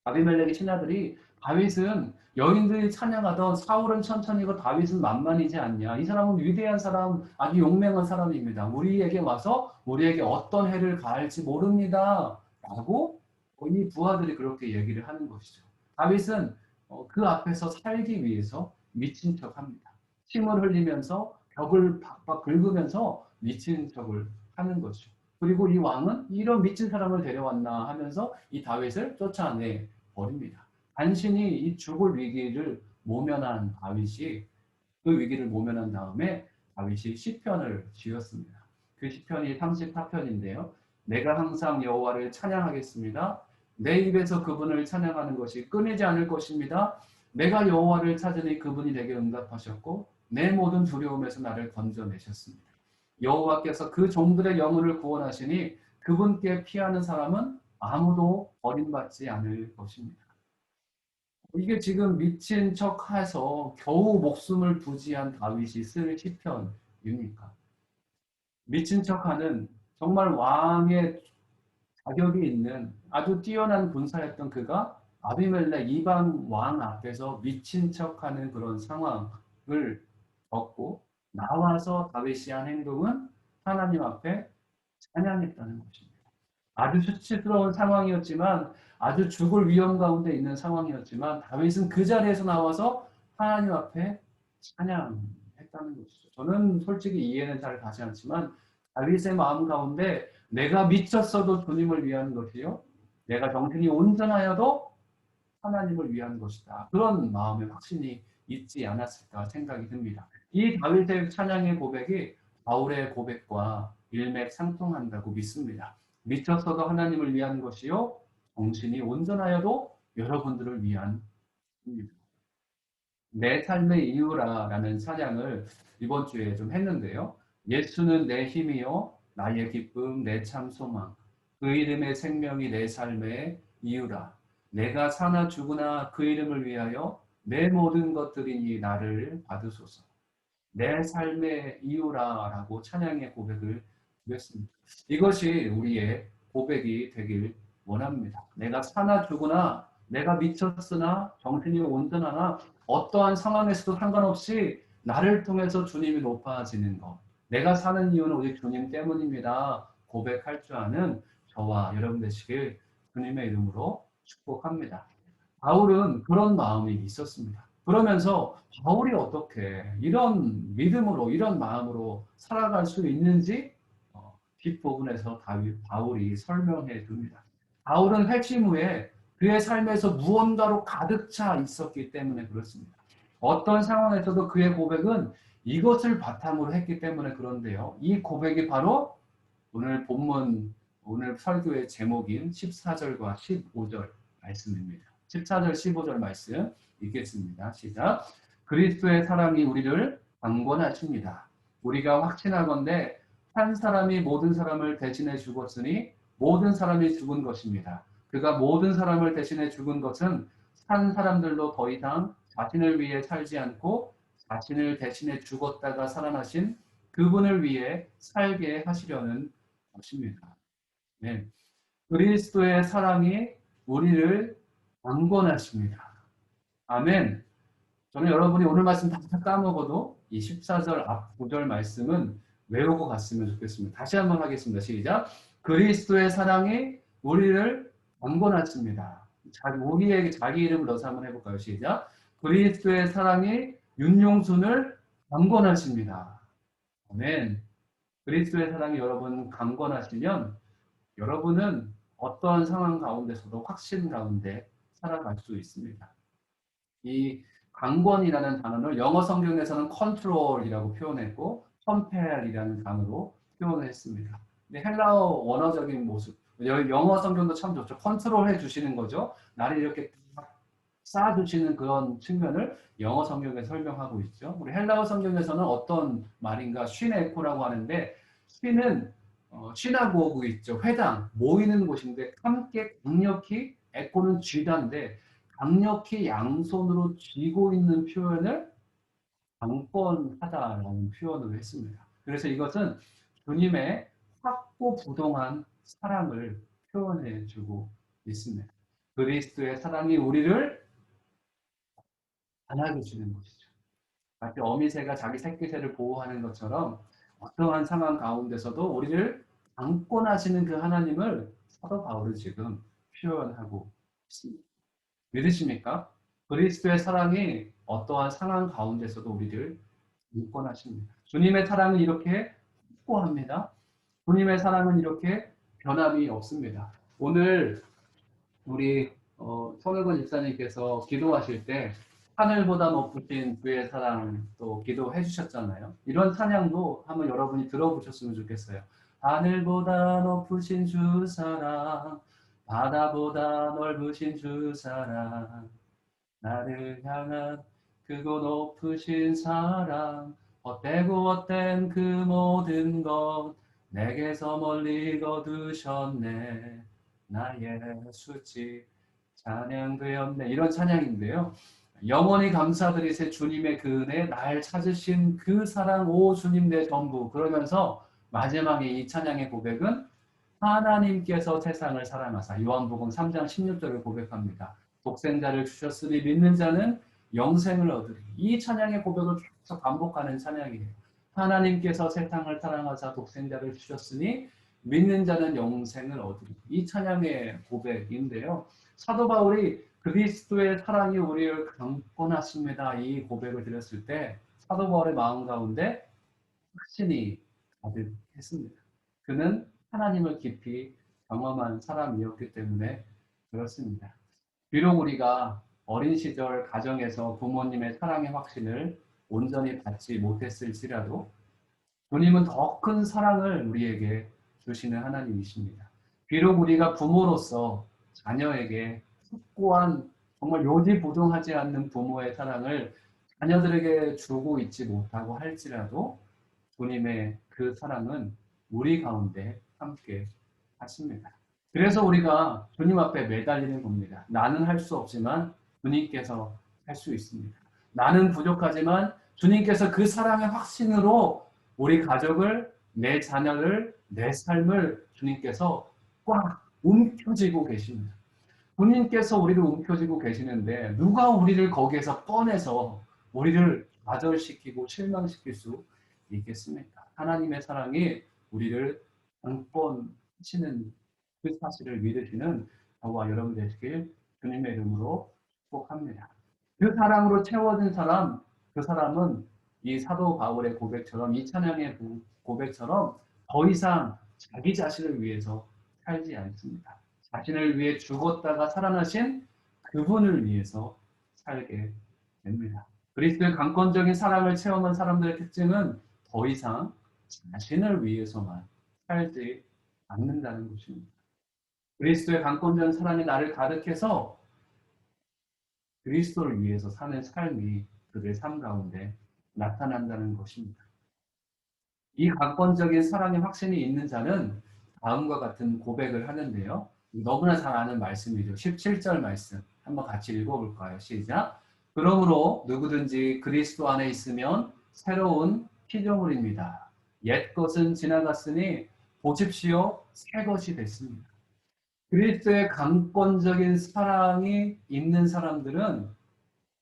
아비멜렉의 신하들이 다윗은 여인들이 찬양하던 사울은 천천히고 다윗은 만만이지 않냐. 이 사람은 위대한 사람, 아주 용맹한 사람입니다. 우리에게 와서 우리에게 어떤 해를 가할지 모릅니다. 라고 이 부하들이 그렇게 얘기를 하는 것이죠. 다윗은 그 앞에서 살기 위해서 미친 척합니다. 침을 흘리면서 벽을 박박 긁으면서 미친 척을 하는 것이죠. 그리고 이 왕은 이런 미친 사람을 데려왔나 하면서 이 다윗을 쫓아내 버립니다. 간신히 이 죽을 위기를 모면한 다윗이 그 위기를 모면한 다음에 다윗이 시편을 지었습니다. 그 시편이 34편인데요. 내가 항상 여호와를 찬양하겠습니다. 내 입에서 그분을 찬양하는 것이 끊이지 않을 것입니다. 내가 여호와를 찾으니 그분이 내게 응답하셨고 내 모든 두려움에서 나를 건져내셨습니다. 여호와께서 그 종들의 영혼을 구원하시니 그분께 피하는 사람은 아무도 버림받지 않을 것입니다. 이게 지금 미친 척해서 겨우 목숨을 부지한 다윗이 쓸 시편입니까? 미친 척하는 정말 왕의 자격이 있는 아주 뛰어난 군사였던 그가 아비멜렉 이방 왕 앞에서 미친 척하는 그런 상황을 겪고 나와서 다윗이 한 행동은 하나님 앞에 찬양했다는 것입니다. 아주 수치스러운 상황이었지만 아주 죽을 위험 가운데 있는 상황이었지만 다윗은 그 자리에서 나와서 하나님 앞에 찬양했다는 것이죠. 저는 솔직히 이해는 잘 가지 않지만 다윗의 마음 가운데 내가 미쳤어도 주님을 위한 것이요 내가 정신이 온전하여도 하나님을 위한 것이다. 그런 마음의 확신이 있지 않았을까 생각이 듭니다. 이 다윗의 찬양의 고백이 바울의 고백과 일맥상통한다고 믿습니다. 미쳤어도 하나님을 위한 것이요 정신이 온전하여도 여러분들을 위한 것입니다. 내 삶의 이유라라는 찬양을 이번 주에 좀 했는데요. 예수는 내 힘이요 나의 기쁨 내 참 소망 그 이름의 생명이 내 삶의 이유라 내가 사나 죽으나 그 이름을 위하여 내 모든 것들이니 나를 받으소서 내 삶의 이유라라고 찬양의 고백을 드렸습니다. 이것이 우리의 고백이 되길 원합니다. 내가 사나 죽으나 내가 미쳤으나 정신이 온전하나 어떠한 상황에서도 상관없이 나를 통해서 주님이 높아지는 것. 내가 사는 이유는 오직 주님 때문입니다. 고백할 줄 아는 저와 여러분 되시길 주님의 이름으로 축복합니다. 바울은 그런 마음이 있었습니다. 그러면서 바울이 어떻게 이런 믿음으로 이런 마음으로 살아갈 수 있는지 뒷부분에서 바울이 설명해 줍니다. 바울은 핵심 후에 그의 삶에서 무언가로 가득 차 있었기 때문에 그렇습니다. 어떤 상황에서도 그의 고백은 이것을 바탕으로 했기 때문에 그런데요. 이 고백이 바로 오늘 본문, 오늘 설교의 제목인 14절과 15절 말씀입니다. 14절, 15절 말씀 읽겠습니다. 시작. 그리스도의 사랑이 우리를 강권하십니다. 우리가 확신하건대 한 사람이 모든 사람을 대신해 죽었으니 모든 사람이 죽은 것입니다. 그가 모든 사람을 대신해 죽은 것은 산 사람들로 더 이상 자신을 위해 살지 않고 자신을 대신해 죽었다가 살아나신 그분을 위해 살게 하시려는 것입니다. 네. 그리스도의 사랑이 우리를 강권하십니다. 아멘. 저는 여러분이 오늘 말씀 다 까먹어도 이 14절 앞 9절 말씀은 외우고 갔으면 좋겠습니다. 다시 한번 하겠습니다. 시작. 그리스도의 사랑이 우리를 강권하십니다. 우리에게 자기 이름을 넣어서 한번 해볼까요? 시작. 그리스도의 사랑이 윤용순을 강권하십니다. 아멘. 그리스도의 사랑이 여러분 강권하시면 여러분은 어떠한 상황 가운데서도 확신 가운데 살아갈 수 있습니다. 이 강권이라는 단어를 영어 성경에서는 컨트롤이라고 표현했고 컴펠이라는 단어로 표현을 했습니다. 근데 헬라어 원어적인 모습, 영어 성경도 참 좋죠. 컨트롤 해주시는 거죠. 나를 이렇게 쌓아주시는 그런 측면을 영어 성경에 설명하고 있죠. 우리 헬라어 성경에서는 어떤 말인가 슈네코라고 하는데 슈는 슈나고그 있죠. 회당, 모이는 곳인데 함께 강력히 에코는 쥐다인데 강력히 양손으로 쥐고 있는 표현을 강권하다라는 표현을 했습니다. 그래서 이것은 주님의 확고부동한 사랑을 표현해 주고 있습니다. 그리스도의 사랑이 우리를 안아주시는 것이죠. 마치 어미새가 자기 새끼새를 보호하는 것처럼 어떠한 상황 가운데서도 우리를 강권하시는 그 하나님을 사도 바울은 지금 표현하고 있습니다. 믿으십니까? 그리스도의 사랑이 어떠한 상황 가운데서도 우리를 강권하십니다. 주님의 사랑은 이렇게 확고합니다. 주님의 사랑은 이렇게 변함이 없습니다. 오늘 우리 손혜건 집사님께서 기도하실 때 하늘보다 높으신 주의 사랑 또 기도해 주셨잖아요. 이런 찬양도 한번 여러분이 들어보셨으면 좋겠어요. 하늘보다 높으신 주 사랑, 바다보다 넓으신 주 사랑, 나를 향한 크고 높으신 사랑, 헛되고 헛된 그 모든 것 내게서 멀리 거두셨네. 나의 수치 찬양되었네. 이런 찬양인데요. 영원히 감사드리세 주님의 그 은혜 날 찾으신 그 사랑 오 주님 내 전부. 그러면서 마지막에 이 찬양의 고백은 하나님께서 세상을 사랑하사 요한복음 3장 16절을 고백합니다. 독생자를 주셨으니 믿는 자는 영생을 얻으리. 이 찬양의 고백을 계속 반복하는 찬양이에요. 하나님께서 세상을 사랑하사 독생자를 주셨으니 믿는 자는 영생을 얻으리. 이 찬양의 고백인데요. 사도 바울이 그리스도의 사랑이 우리를 강권하십니다. 이 고백을 드렸을 때 사도 바울의 마음 가운데 확신이 가득했습니다. 그는 하나님을 깊이 경험한 사람이었기 때문에 그렇습니다. 비록 우리가 어린 시절 가정에서 부모님의 사랑의 확신을 온전히 받지 못했을지라도 주님은 더 큰 사랑을 우리에게 주시는 하나님이십니다. 비록 우리가 부모로서 자녀에게 확고한 정말 요지부동하지 않는 부모의 사랑을 자녀들에게 주고 있지 못하고 할지라도 주님의 그 사랑은 우리 가운데 함께 하십니다. 그래서 우리가 주님 앞에 매달리는 겁니다. 나는 할 수 없지만 주님께서 할 수 있습니다. 나는 부족하지만 주님께서 그 사랑의 확신으로 우리 가족을, 내 자녀를, 내 삶을 주님께서 꽉 움켜쥐고 계십니다. 주님께서 우리를 움켜쥐고 계시는데 누가 우리를 거기에서 꺼내서 우리를 좌절시키고 실망시킬 수 있겠습니까? 하나님의 사랑이 우리를 강권하시는 그 사실을 믿으시는 저와 여러분 되시길 주님의 이름으로 축복합니다. 그 사랑으로 채워진 사람, 그 사람은 이 사도 바울의 고백처럼, 이 찬양의 고백처럼 더 이상 자기 자신을 위해서 살지 않습니다. 자신을 위해 죽었다가 살아나신 그분을 위해서 살게 됩니다. 그리스도의 강권적인 사랑을 체험한 사람들의 특징은 더 이상 자신을 위해서만 살지 않는다는 것입니다. 그리스도의 강권적인 사랑이 나를 가득해서 그리스도를 위해서 사는 삶이 그들의 삶 가운데 나타난다는 것입니다. 이 강권적인 사랑의 확신이 있는 자는 다음과 같은 고백을 하는데요. 너무나 잘 아는 말씀이죠. 17절 말씀 한번 같이 읽어볼까요? 시작. 그러므로 누구든지 그리스도 안에 있으면 새로운 피조물입니다. 옛 것은 지나갔으니 보십시오 새 것이 됐습니다. 그리스도의 강권적인 사랑이 있는 사람들은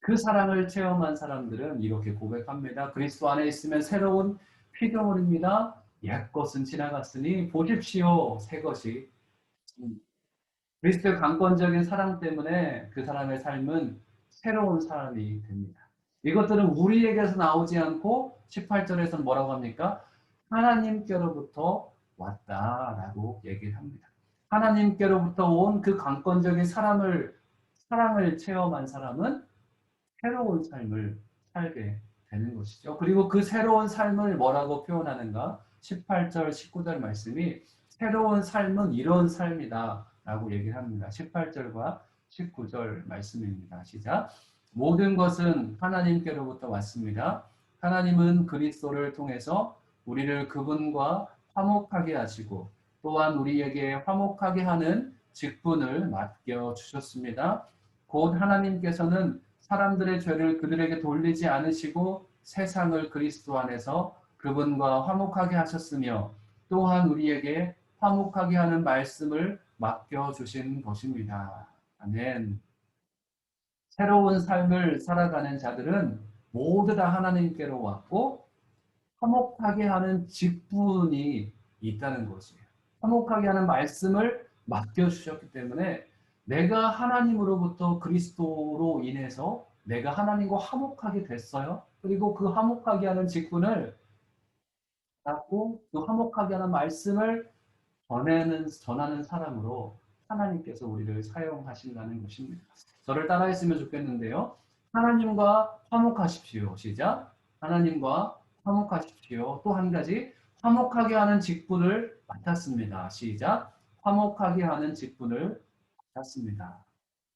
그 사랑을 체험한 사람들은 이렇게 고백합니다. 그리스도 안에 있으면 새로운 피조물입니다. 옛것은 지나갔으니 보십시오 새 것이. 그리스도의 강권적인 사랑 때문에 그 사람의 삶은 새로운 사람이 됩니다. 이것들은 우리에게서 나오지 않고 18절에서 뭐라고 합니까? 하나님께로부터 왔다라고 얘기를 합니다. 하나님께로부터 온 그 강권적인 사랑을 체험한 사람은 새로운 삶을 살게 되는 것이죠. 그리고 그 새로운 삶을 뭐라고 표현하는가? 18절, 19절 말씀이 새로운 삶은 이런 삶이다 라고 얘기를 합니다. 18절과 19절 말씀입니다. 시작. 모든 것은 하나님께로부터 왔습니다. 하나님은 그리스도를 통해서 우리를 그분과 화목하게 하시고 또한 우리에게 화목하게 하는 직분을 맡겨주셨습니다. 곧 하나님께서는 사람들의 죄를 그들에게 돌리지 않으시고 세상을 그리스도 안에서 그분과 화목하게 하셨으며 또한 우리에게 화목하게 하는 말씀을 맡겨주신 것입니다. 아멘. 새로운 삶을 살아가는 자들은 모두 다 하나님께로 왔고 화목하게 하는 직분이 있다는 것이에요. 화목하게 하는 말씀을 맡겨주셨기 때문에 내가 하나님으로부터 그리스도로 인해서 내가 하나님과 화목하게 됐어요. 그리고 그 화목하게 하는 직분을 받고 그 화목하게 하는 말씀을 전하는 사람으로 하나님께서 우리를 사용하신다는 것입니다. 저를 따라했으면 좋겠는데요. 하나님과 화목하십시오. 시작. 하나님과 화목하십시오. 또 한 가지 화목하게 하는 직분을 맡았습니다. 시작. 화목하게 하는 직분을 맡았습니다.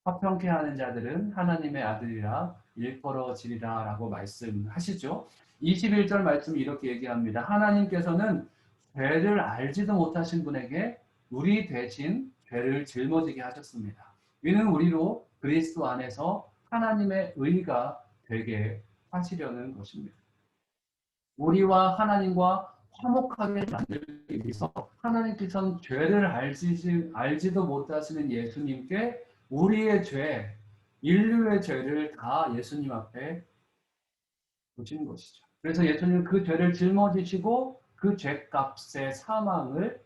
화평케 하는 자들은 하나님의 아들이라 일컬어지리라 라고 말씀하시죠. 21절 말씀이 이렇게 얘기합니다. 하나님께서는 죄를 알지도 못하신 분에게 우리 대신 죄를 짊어지게 하셨습니다. 이는 우리로 그리스도 안에서 하나님의 의가 되게 하시려는 것입니다. 우리와 하나님과 화목하게 만들기 위해서 하나님께서는 죄를 알지도 못하시는 예수님께 우리의 죄, 인류의 죄를 다 예수님 앞에 두신 것이죠. 그래서 예수님은 그 죄를 짊어지시고 그 죄값의 사망을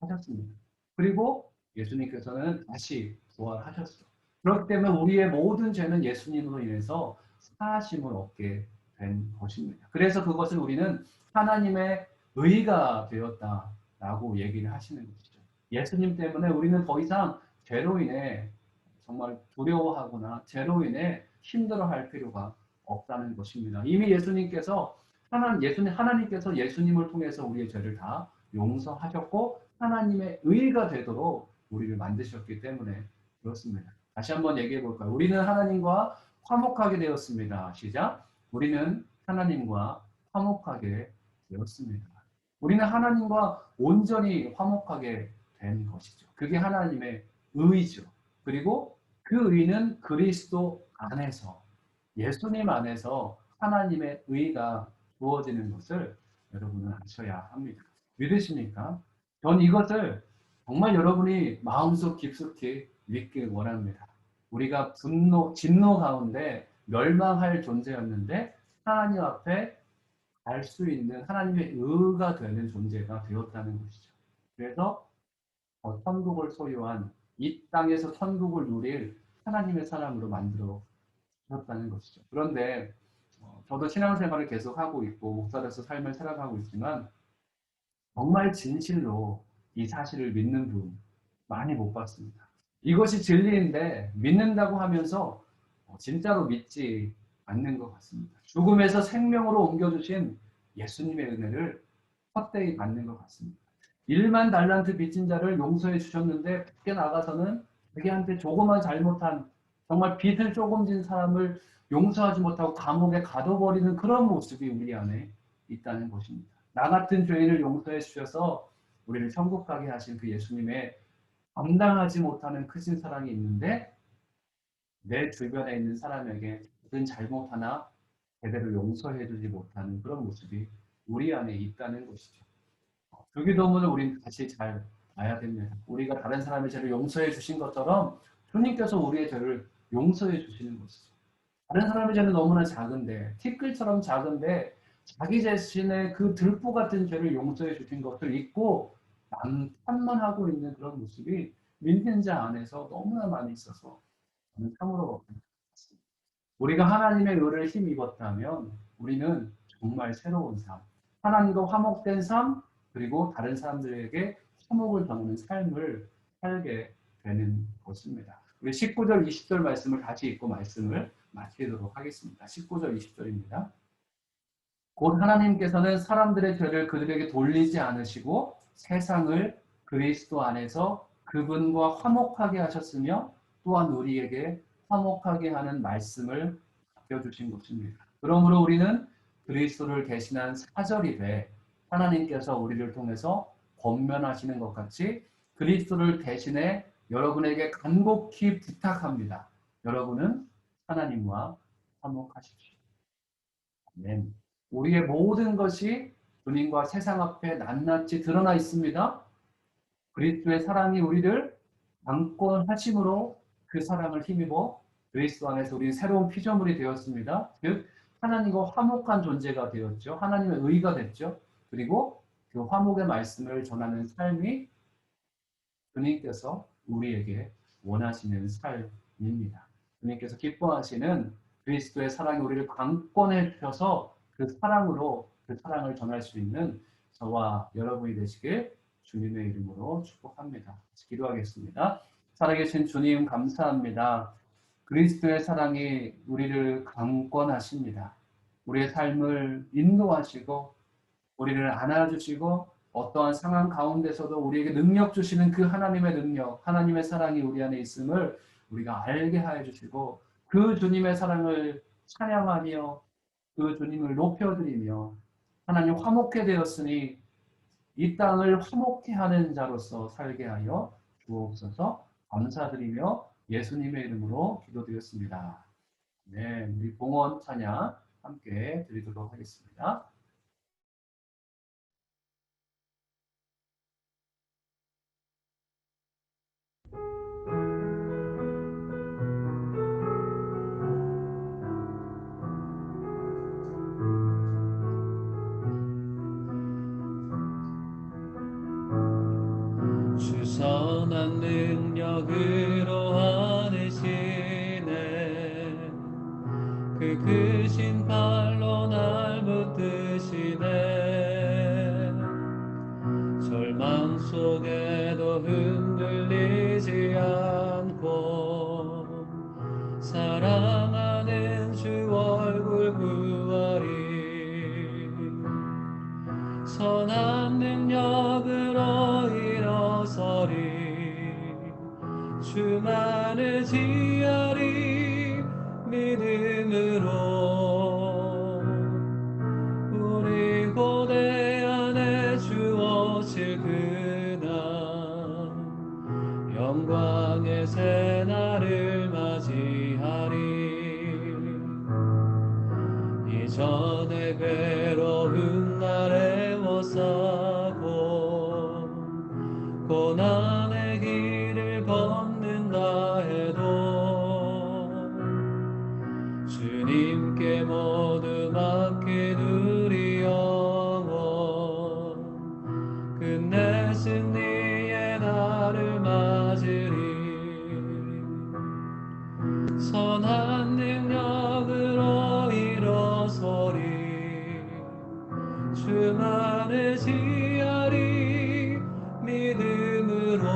하셨습니다. 그리고 예수님께서는 다시 부활하셨어요. 그렇기 때문에 우리의 모든 죄는 예수님으로 인해서 사하심을 얻게 된 것입니다. 그래서 그것을 우리는 하나님의 의가 되었다라고 얘기를 하시는 것이죠. 예수님 때문에 우리는 더 이상 죄로 인해 정말 두려워하거나 죄로 인해 힘들어할 필요가 없다는 것입니다. 이미 하나님께서 예수님을 통해서 우리의 죄를 다 용서하셨고 하나님의 의가 되도록 우리를 만드셨기 때문에 그렇습니다. 다시 한번 얘기해 볼까요? 우리는 하나님과 화목하게 되었습니다. 시작. 우리는 하나님과 화목하게 되었습니다. 우리는 하나님과 온전히 화목하게 된 것이죠. 그게 하나님의 의죠. 그리고 그 의는 그리스도 안에서 예수님 안에서 하나님의 의가 주어지는 것을 여러분은 아셔야 합니다. 믿으십니까? 전 이것을 정말 여러분이 마음속 깊숙이 믿길 원합니다. 우리가 진노 가운데 멸망할 존재였는데 하나님 앞에 갈 수 있는 하나님의 의가 되는 존재가 되었다는 것이죠. 그래서 천국을 소유한 이 땅에서 천국을 누릴 하나님의 사람으로 만들어 주셨다는 것이죠. 그런데 저도 신앙생활을 계속하고 있고 목사로서 삶을 살아가고 있지만 정말 진실로 이 사실을 믿는 분 많이 못 봤습니다. 이것이 진리인데 믿는다고 하면서 진짜로 믿지 않는 것 같습니다. 죽음에서 생명으로 옮겨주신 예수님의 은혜를 헛되이 받는 것 같습니다. 1만 달란트 빚진 자를 용서해 주셨는데 밖에 나가서는 자기한테 조그만 잘못한 정말 빚을 조금 진 사람을 용서하지 못하고 감옥에 가둬버리는 그런 모습이 우리 안에 있다는 것입니다. 나 같은 죄인을 용서해 주셔서 우리를 천국 가게 하신 그 예수님의 감당하지 못하는 크신 사랑이 있는데 내 주변에 있는 사람에게 무슨 잘못 하나 제대로 용서해 주지 못하는 그런 모습이 우리 안에 있다는 것이죠. 그 기도문을 우리는 다시 잘 봐야 됩니다. 우리가 다른 사람의 죄를 용서해 주신 것처럼 주님께서 우리의 죄를 용서해 주시는 것이죠. 다른 사람의 죄는 너무나 작은데 티끌처럼 작은데 자기 자신의 그 들보 같은 죄를 용서해 주신 것을 잊고 남 탓만 하고 있는 그런 모습이 믿는 자 안에서 너무나 많이 있어서 저는 참으로 안타깝습니다. 우리가 하나님의 의를 힘입었다면 우리는 정말 새로운 삶, 하나님과 화목된 삶, 그리고 다른 사람들에게 화목을 전하는 삶을 살게 되는 것입니다. 우리 19절, 20절 말씀을 다시 읽고 말씀을 마치도록 하겠습니다. 19절, 20절입니다. 곧 하나님께서는 사람들의 죄를 그들에게 돌리지 않으시고 세상을 그리스도 안에서 그분과 화목하게 하셨으며 또한 우리에게 화목하게 하는 말씀을 맡겨주신 것입니다. 그러므로 우리는 그리스도를 대신한 사절이되 하나님께서 우리를 통해서 권면하시는 것 같이 그리스도를 대신해 여러분에게 간곡히 부탁합니다. 여러분은 하나님과 화목하십시오. 아멘. 우리의 모든 것이 주님과 세상 앞에 낱낱이 드러나 있습니다. 그리스도의 사랑이 우리를 강권하심으로 그 사랑을 힘입어 그리스도 안에서 우리는 새로운 피조물이 되었습니다. 즉 하나님과 화목한 존재가 되었죠. 하나님의 의가 됐죠. 그리고 그 화목의 말씀을 전하는 삶이 주님께서 우리에게 원하시는 삶입니다. 주님께서 기뻐하시는 그리스도의 사랑이 우리를 강권해 주셔서 그 사랑으로 그 사랑을 전할 수 있는 저와 여러분이 되시길 주님의 이름으로 축복합니다. 기도하겠습니다. 살아계신 주님 감사합니다. 그리스도의 사랑이 우리를 강권하십니다. 우리의 삶을 인도하시고 우리를 안아주시고 어떠한 상황 가운데서도 우리에게 능력 주시는 그 하나님의 능력, 하나님의 사랑이 우리 안에 있음을 우리가 알게 하여 주시고 그 주님의 사랑을 찬양하며 그 주님을 높여드리며 하나님 화목해 되었으니 이 땅을 화목해 하는 자로서 살게 하여 주옵소서. 감사드리며 예수님의 이름으로 기도드렸습니다. 네, 우리 봉헌 찬양 함께 드리도록 하겠습니다. 주선한 능력으로 하시네 그 크신 팔로 날 붙드시네 절망 속에도 흔들리지 않고 사랑하는 주 얼굴 구하리 선한 능력으로 일어서리 주만을 지하리 믿음으로 우리 고대 안에 주어질 그날 영광의 새날을 맞이하리 이전에 괴로운 날에 워싸고 고난 끝내 승리의 날을 맞으리. 선한 능력으로 일어서리. 주만을 지하리 믿음으로.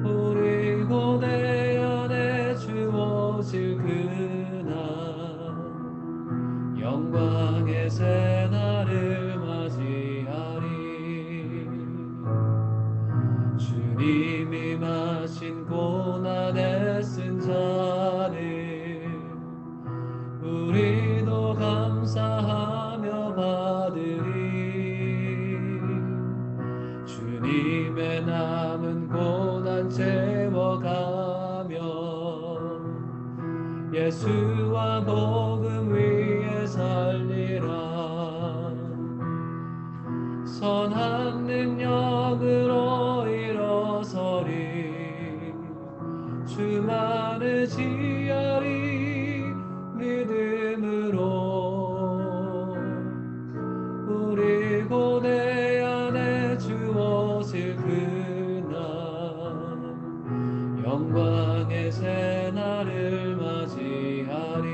우리 고대 안에 주어질 그날 영광의 새날을 맞이하리. 주님이 마신 고난에 쓴 자를 우리도 감사하며 받으리. 주님의 남은 고난 채워가며 예수와 복음 위에 살리라. 선한 능력으로 일어서리. 주만을 지하리 믿음으로. 우리 고대 안에 주어질 그날 영광의 새날을 맞이하리.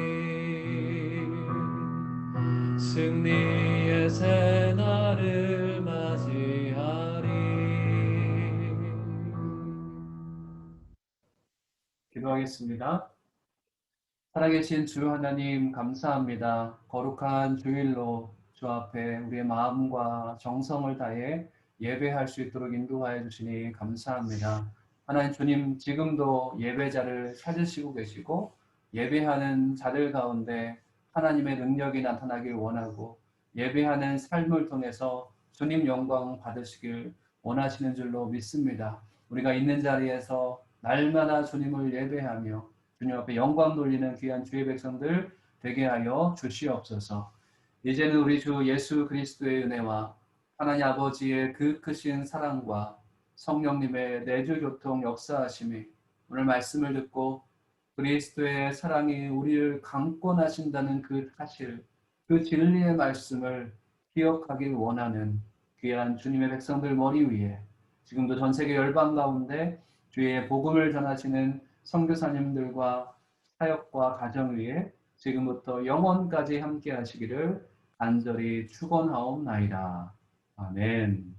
승리의 새날을 맞이하리. 기도하겠습니다. 살아계신 주 하나님 감사합니다. 거룩한 주일로 주 앞에 우리의 마음과 정성을 다해 예배할 수 있도록 인도하여 주시니 감사합니다. 하나님 주님 지금도 예배자를 찾으시고 계시고 예배하는 자들 가운데 하나님의 능력이 나타나길 원하고 예배하는 삶을 통해서 주님 영광 받으시길 원하시는 줄로 믿습니다. 우리가 있는 자리에서 날마다 주님을 예배하며 주님 앞에 영광 돌리는 귀한 주의 백성들 되게 하여 주시옵소서. 이제는 우리 주 예수 그리스도의 은혜와 하나님 아버지의 그 크신 사랑과 성령님의 내주 교통 역사하심이 오늘 말씀을 듣고 그리스도의 사랑이 우리를 강권하신다는 그 사실, 그 진리의 말씀을 기억하길 원하는 귀한 주님의 백성들 머리 위에 지금도 전 세계 열방 가운데 주의 복음을 전하시는 선교사님들과 사역과 가정 위에 지금부터 영원까지 함께 하시기를 간절히 축원하옵나이다. 아멘.